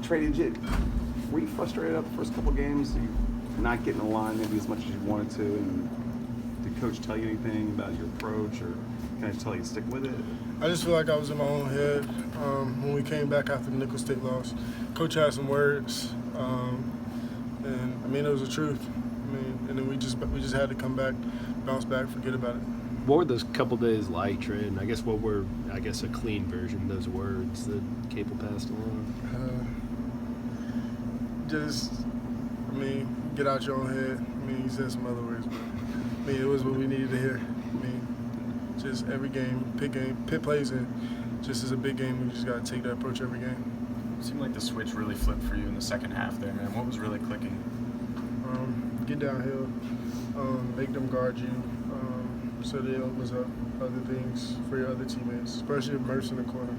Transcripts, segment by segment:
Trey, were you frustrated at the first couple games? You not getting the line maybe as much as you wanted to, and did Coach tell you anything about your approach, or kind of tell you to stick with it? I just feel like I was in my own head when we came back after the Nicholls State loss. Coach had some words, and I mean it was the truth. I mean, and then we just had to come back, bounce back, forget about it. What were those couple days like, Trey? And what were a clean version of those words that Capel passed along? Get out your own head. I mean, he said some other words, but I mean, it was what we needed to hear. I mean, just every game, Pitt plays in, just as a big game, we just got to take that approach every game. It seemed like the switch really flipped for you in the second half there, man. What was really clicking? Get downhill, make them guard you, so that it opens up other things for your other teammates, especially if Murph's in the corner.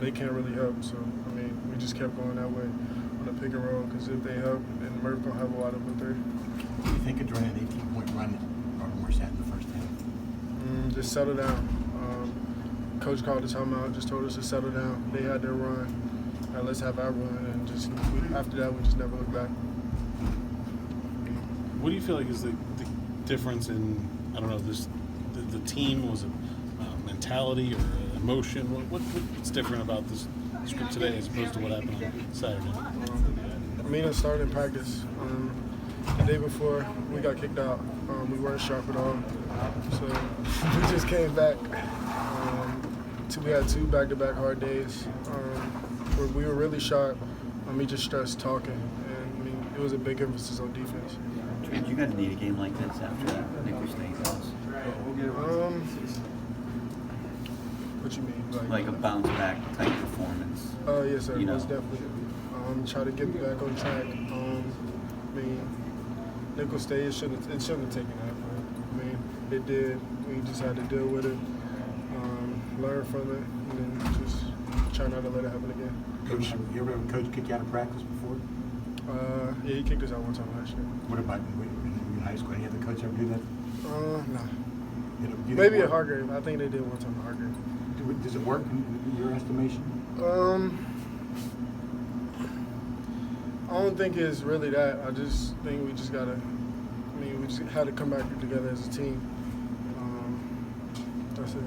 They can't really help, so, I mean, we just kept going that way on the pick and roll, because if they help, then Murph going to have a lot open third. What do you think of during an 18-point run that Morse had in the first half? Just settle down. Coach called the timeout, just told us to settle down. They had their run. Let's have our run, and after that, we just never looked back. What do you feel like is the difference in, I don't know, the team? Was it mentality or emotion? What's different about this group today as opposed to what happened on Saturday? It started in practice. The day before, we got kicked out. We weren't sharp at all. So we just came back. We had 2 back-to-back hard days where we were really sharp. We just stressed talking. And it was a big emphasis on defense. Did you guys need a game like this after that Nicholls State loss? What you mean? Like a bounce back type performance? Yes, sir. Most definitely. Try to get back on track. Nicholls State, it shouldn't have taken that. It did. We just had to deal with it, learn from it, and then just try not to let it happen again. Coach, you ever have a coach kick you out of practice before? Yeah, he kicked us out one time last year. What about in high school? Any other coach ever do that? No. Maybe at Hargrave. I think they did one time at Hargrave. Does it work in your estimation? I don't think it's really that. I just think we just had to come back together as a team. That's it.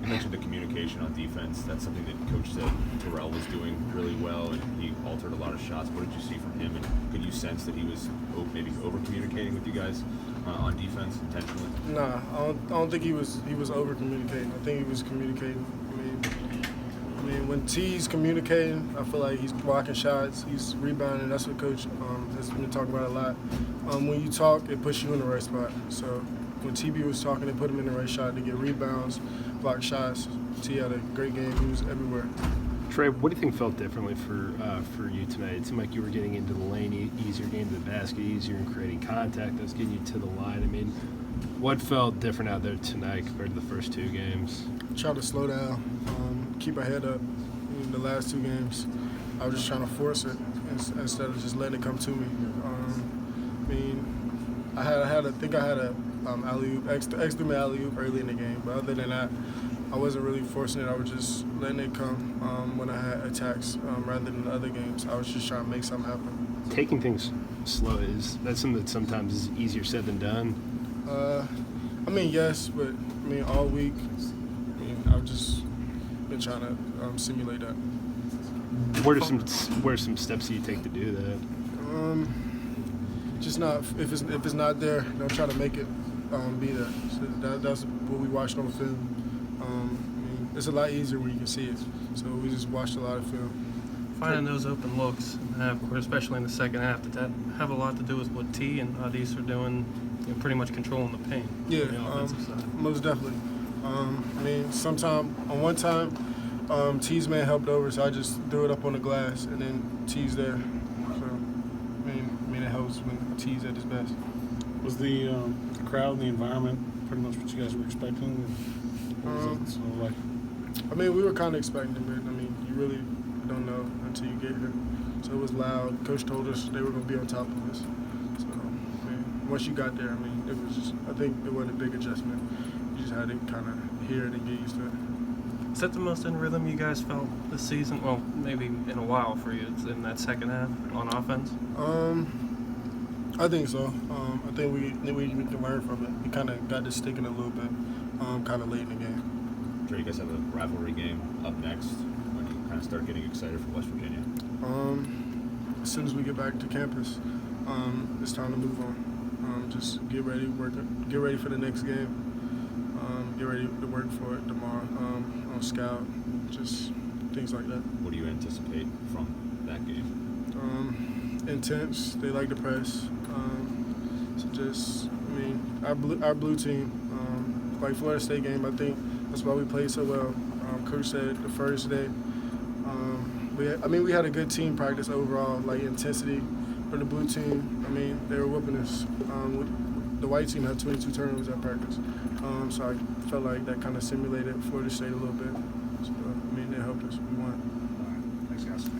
You mentioned the communication on defense. That's something that Coach said Terrell was doing really well, and he altered a lot of shots. What did you see from him, and could you sense that he was maybe over-communicating with you guys on defense intentionally? Nah, I don't think he was over-communicating. I think he was communicating. When T's communicating, I feel like he's blocking shots, he's rebounding. That's what Coach has been talking about a lot. When you talk, it puts you in the right spot. So when TB was talking, it put him in the right shot to get rebounds, block shots. T had a great game. He was everywhere. Trey, what do you think felt differently for you tonight? It seemed like you were getting into the lane easier, getting to the basket easier, and creating contact. That was getting you to the line. What felt different out there tonight compared to the first 2 games? Try to slow down, keep our head up. In the last 2 games, I was just trying to force it instead of just letting it come to me. I think I had a alley-oop, extra alley-oop early in the game, but other than that, I wasn't really forcing it. I was just letting it come when I had attacks rather than the other games. I was just trying to make something happen. Taking things slow, is that something that sometimes is easier said than done? Yes, but all week, I've just been trying to simulate that. What are some steps that you take to do that? Just not if it's not there, don't try to make it be there. So that's what we watched on film. It's a lot easier when you can see it. So we just watched a lot of film. Finding those open looks in the half court, especially in the second half, did that have a lot to do with what T and Adis are doing, pretty much controlling the paint? Yeah, on the offensive side? Most definitely. One time, T's man helped over, so I just threw it up on the glass, and then T's there. So, it helps when T's at his best. Was the crowd and the environment pretty much what you guys were expecting? We were kind of expecting it, but you really don't know until you get here. So it was loud. Coach told us they were going to be on top of us. So, once you got there, it was just, I think it wasn't a big adjustment. You just had to kind of hear it and get used to it. Is that the most in rhythm you guys felt this season? Well, maybe in a while for you. It's in that second half on offense. I think so. I think we can learn from it. We kind of got this sticking a little bit, kind of late in the game. Sure, you guys have a rivalry game up next. When do you kind of start getting excited for West Virginia? As soon as we get back to campus, it's time to move on. Just get ready, get ready for the next game. Get ready to work for it tomorrow on scout, just things like that. What do you anticipate from that game? Intense. They like to press. So just, our blue team, like Florida State game, I think that's why we played so well. Coach said the first day, we had a good team practice overall, like intensity. But the blue team, they were whooping us. The white team had 22 turnovers at practice. So I felt like that kind of simulated Florida State a little bit. So, it helped us.